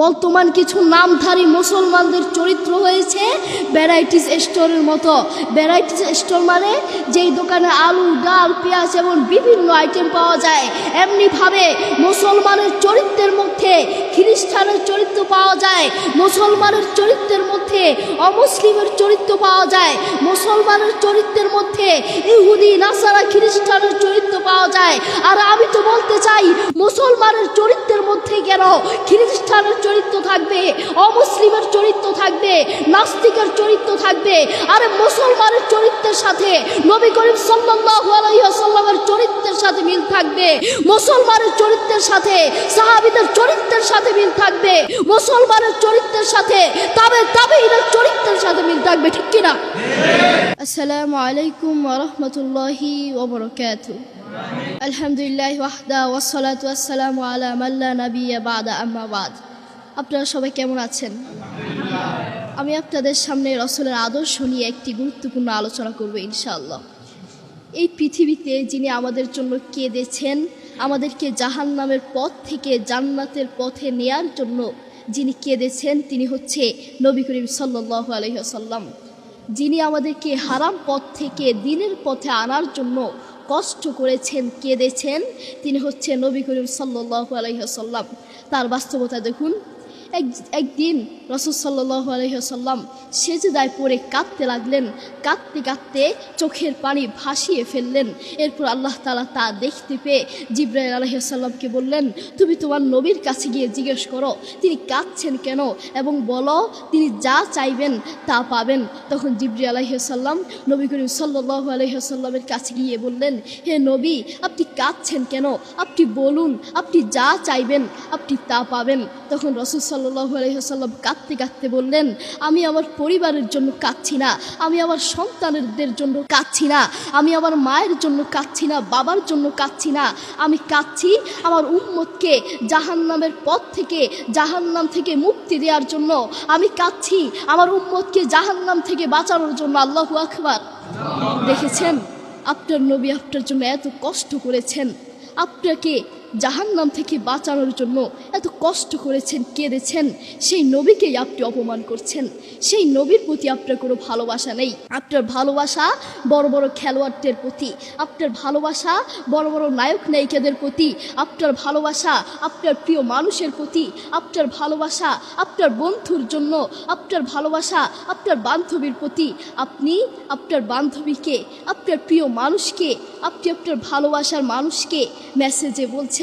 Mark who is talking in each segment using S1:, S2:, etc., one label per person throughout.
S1: বর্তমান কিছু নামধারী মুসলমানদের চরিত্র হয়েছে ভ্যারাইটিস স্টোরের মতো। ভ্যারাইটিস স্টোর মানে যেই দোকানে আলু, ডাল, পেঁয়াজ এবং বিভিন্ন আইটেম পাওয়া যায়, এমনিভাবে মুসলমানের চরিত্রের মধ্যে খ্রিস্টানের চরিত্র পাওয়া যায়, মুসলমানের চরিত্রের মধ্যে অমুসলিমের চরিত্র পাওয়া যায়, মুসলমানের চরিত্রের মধ্যে ইহুদি, নাসারা, খ্রিস্টানের চরিত্র পাওয়া যায়। আর আমি তো বলতে চাই, মুসলমানের চরিত্রের মধ্যে কেন খ্রিস্টানের চরিত্র থাকবে, অমুসলিমের চরিত্র থাকবে, নাস্তিকের চরিত্র থাকবে? আরে মুসলমানের চরিত্রের সাথে নবী করিম সাল্লাল্লাহু আলাইহি ওয়াসাল্লামের চরিত্রের সাথে মিল থাকবে, মুসলমানের চরিত্রের সাথে সাহাবীদের চরিত্রের সাথে মিল থাকবে, মুসলমানের চরিত্রের সাথে তাবেঈদের চরিত্রের সাথে মিল থাকবে, ঠিক কি না? আসসালামু আলাইকুম ওয়া রাহমাতুল্লাহি ওয়া বারাকাতুহু। আলহামদুলিল্লাহ ওয়াহদা ওয়াসসালাতু ওয়াসসালামু আলা মান লা নাবিয়্যা বা'দা, আম্মা বা'দ। আপনারা সবাই কেমন আছেন? আমি আপনাদের সামনে রাসূলের আদর্শ নিয়ে একটি গুরুত্বপূর্ণ আলোচনা করব ইনশাআল্লাহ। এই পৃথিবীতে যিনি আমাদের জন্য কেঁদেছেন, আমাদেরকে জাহান্নামের পথ থেকে জান্নাতের পথে নেয়ার জন্য যিনি কেঁদেছেন, তিনি হচ্ছে নবী করিম সাল্লাল্লাহু আলাইহি ওয়াসাল্লাম। যিনি আমাদেরকে হারাম পথ থেকে দ্বীনের পথে আনার জন্য কষ্ট করেছেন, কেঁদেছেন, তিনি হচ্ছে নবী করিম সাল্লাল্লাহু আলাইহি ওয়াসাল্লাম। তার বাস্তবতা দেখুন। একদিন রাসূল সাল্লাল্লাহু আলাইহি ওয়াসাল্লাম সেজদায় পড়ে কাঁদতে লাগলেন। কাঁদতে কাঁদতে চোখের পানি ভাসিয়ে ফেললেন। এরপর আল্লাহ তাআলা তা দেখতে পেয়ে জিবরাইল আলাইহিস সালামকে বললেন, তুমি তোমার নবীর কাছে গিয়ে জিজ্ঞেস করো তিনি কাঁদছেন কেন, এবং বলো তিনি যা চাইবেন তা পাবেন। তখন জিবরাইল আলাইহিস সালাম নবী করিম সাল্লাল্লাহু আলাইহি ওয়াসাল্লামের কাছে গিয়ে বললেন, হে নবী, আপনি কাঁদছেন কেন? আপনি বলুন, আপনি যা চাইবেন আপনি তা পাবেন। তখন রাসূল সাল্লাল্লাহু আলাইহি ওয়াসাল্লাম কাঁদতে কাঁদতে বললেন, আমি আমার পরিবারের জন্য কাঁদছি না, আমি আমার সন্তানদের জন্য কাঁদছি না, আমি আমার মায়ের জন্য কাঁদছি না, বাবার জন্য কাঁদছি না, আমি কাঁদছি আমার উম্মতকে জাহান্নামের পথ থেকে, জাহান্নাম থেকে মুক্তি দেওয়ার জন্য। আমি কাঁদছি আমার উম্মতকে জাহান্নাম থেকে বাঁচানোর জন্য। আল্লাহু আকবার। দেখেছেন, আপনার নবী আপনার জন্য এত কষ্ট করেছেন, আপনাকে জাহান্নাম থেকে বাঁচানোর জন্য এত কষ্ট করেছেন, কেঁদেছেন, সেই নবীকেই আপনি অপমান করছেন। সেই নবীর প্রতি আপনার কোনো ভালোবাসা নেই। আপনার ভালোবাসা বড় বড় খেলোয়াড়দের প্রতি, আপনার ভালোবাসা বড় বড় নায়ক নায়িকাদের প্রতি, আপনার ভালোবাসা আপনার প্রিয় মানুষের প্রতি, আপনার ভালোবাসা আপনার বন্ধুর জন্য, আপনার ভালোবাসা আপনার বান্ধবীর প্রতি। আপনি আপনার বান্ধবীকে, আপনার প্রিয় মানুষকে, আপনি আপনার ভালোবাসার মানুষকে মেসেজে বলছেন,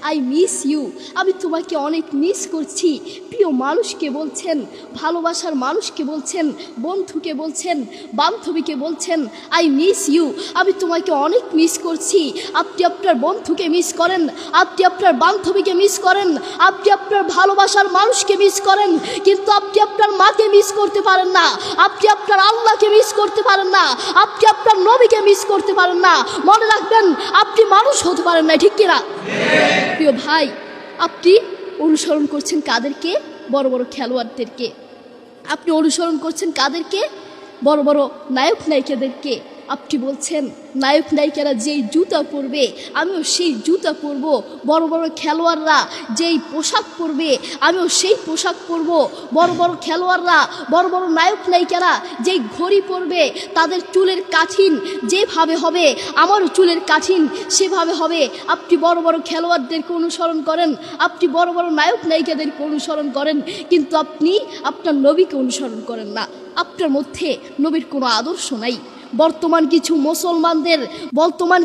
S1: আই মিস ইউ, আমি তোমাকে অনেক মিস করছি। প্রিয় মানুষকে বলছেন, ভালোবাসার মানুষকে বলছেন, বন্ধুকে বলছেন, বান্ধবীকে বলছেন, আই মিস ইউ, আমি তোমাকে অনেক মিস করছি। আপনি আপনার বন্ধুকে মিস করেন, আপনি আপনার বান্ধবীকে মিস করেন, আপনি আপনার ভালোবাসার মানুষকে মিস করেন, কিন্তু আপনি আপনার মাকে মিস করতে পারেন না, আপনি আপনার আল্লাহকে মিস করতে পারেন না, আপনি আপনার নবীকে মিস করতে পারেন না। মনে রাখবেন, আপনি মানুষ হতে পারেন না, ঠিক কিনা? প্রিয় ভাই, আপনি অনুসরণ করছেন কাদেরকে? বড় বড় খেলোয়াড়দেরকে। আপনি অনুসরণ করছেন কাদেরকে? বড় বড় নায়ক নায়িকাদেরকে। আপনি বলছেন নায়ক নায়িকারা যেই জুতা পরবে আমিও সেই জুতা পরব, বড় বড় খেলোয়াড়রা যেই পোশাক পরবে আমিও সেই পোশাক পরব, বড় বড় খেলোয়াড়রা, বড় বড় নায়ক নায়িকারা যেই ঘড়ি পরবে, তাদের চুলের কাঠিন যেভাবে হবে আমারও চুলের কাঠিন সেভাবে হবে। আপনি বড় বড় খেলোয়াড়দেরকে অনুসরণ করেন, আপনি বড় বড় নায়ক নায়িকাদেরকে অনুসরণ করেন, কিন্তু আপনি আপনার নবীকে অনুসরণ করেন না। আপনার মধ্যে নবীর কোনো আদর্শ নাই। বর্তমান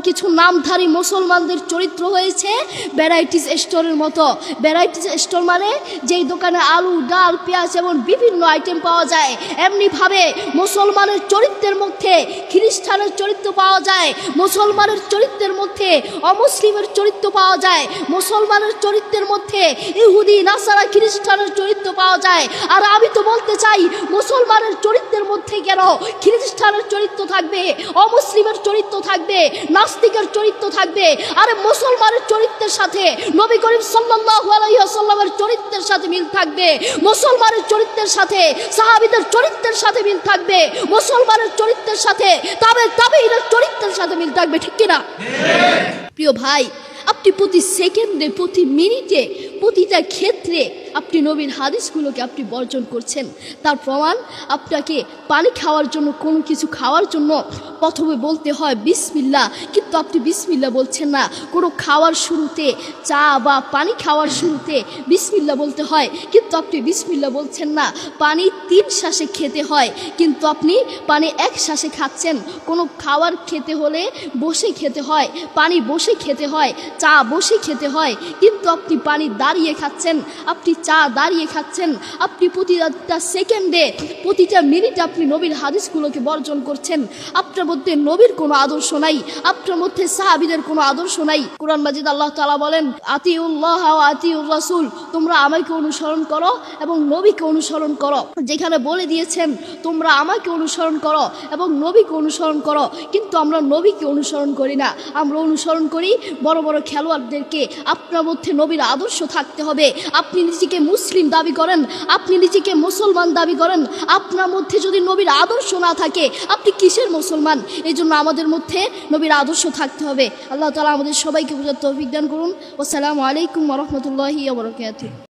S1: কিছু নামধারী মুসলমানদের চরিত্র হয়েছে ভ্যারাইটিস স্টোরের মতো। ভ্যারাইটিস স্টোর মানে যেই দোকানে আলু, ডাল, পেঁয়াজ এবং বিভিন্ন আইটেম পাওয়া যায়, এমনিভাবে মুসলমানের চরিত্রের মধ্যে খ্রিস্টানের চরিত্র পাওয়া যায়, মুসলমানের চরিত্রের মধ্যে অমুসলিমের চরিত্র পাওয়া যায়, মুসলমানের চরিত্রের মধ্যে ইহুদি, নাসারা, খ্রিস্টানের চরিত্র পাওয়া যায়। আর আমি তো বলতে চাই, মুসলমানের চরিত্রের মধ্যে কেন খ্রিস্টানের চরিত্র থাকবে, অমুসলিমের চরিত্র থাকবে, নাস্তিকের চরিত্র থাকবে? আরে মুসলমানের চরিত্রের সাথে নবী করিম সাল্লাল্লাহু আলাইহি ওয়াসাল্লামের চরিত্রের সাথে মিল থাকবে, মুসলমানের চরিত্রের সাথে সাহাবীদের চরিত্রের সাথে মিল থাকবে, মুসলমানের চরিত্রের সাথে তাবেঈদের চরিত্রের সাথে মিল থাকবে, ঠিক কিনা? প্রিয় ভাই, আপনি প্রতি সেকেন্ডে, প্রতি মিনিটে, প্রতিটা ক্ষেত্রে আপনি নবীর হাদিসগুলোকে আপনি বর্জন করছেন। তার প্রমাণ, আপনাকে পানি খাওয়ার জন্য, কোনো কিছু খাওয়ার জন্য প্রথমে বলতে হয় বিসমিল্লাহ, কিন্তু আপনি বিসমিল্লাহ বলছেন না। কোনো খাওয়ার শুরুতে, চা বা পানি খাওয়ার শুরুতে বিসমিল্লাহ বলতে হয়, কিন্তু আপনি বিসমিল্লাহ বলছেন না। পানি 3 শ্বাসে খেতে হয়, কিন্তু আপনি পানি 1 শ্বাসে খাচ্ছেন। কোনো খাবার খেতে হলে বসে খেতে হয়, পানি বসে খেতে হয়, চা বসে খেতে হয়, কিন্তু আপনি পানি দাঁড়িয়ে খাচ্ছেন, আপনি চা দাঁড়িয়ে খাচ্ছেন। আপনি প্রতিটা সেকেন্ডে, প্রতিটা মিনিটে আপনি নবীর হাদিসগুলোকে বর্জন করছেন। আপনার মধ্যে নবীর কোনো আদর্শ নাই, আপনার মধ্যে সাহাবীদের কোনো আদর্শ নাই। কুরআন মাজিদ আল্লাহ তাআলা বলেন, আতিউল্লাহ ওয়া আতিউর রাসূল, তোমরা আমাকে অনুসরণ করো এবং নবীকে অনুসরণ করো। যেখানে বলে দিয়েছেন তোমরা আমাকে অনুসরণ করো এবং নবীকে অনুসরণ করো, কিন্তু আমরা নবীকে অনুসরণ করি না, আমরা অনুসরণ করি বড় বড় খেলোয়াড়দেরকে। আপনার মধ্যে নবীর আদর্শ থাকতে হবে। আপনি নিজেকে মুসলিম দাবি করেন, আপনি নিজেকে মুসলমান দাবি করেন, আপনার মধ্যে যদি নবীর আদর্শ না থাকে আপনি কিসের মুসলমান? এই জন্য আমাদের মধ্যে নবীর আদর্শ থাকতে হবে। আল্লাহ তাআলা আমাদের সবাইকে বুঝার তৌফিক দান করুন। আসসালামু আলাইকুম ওয়া রাহমাতুল্লাহি ওয়া বারাকাতুহু।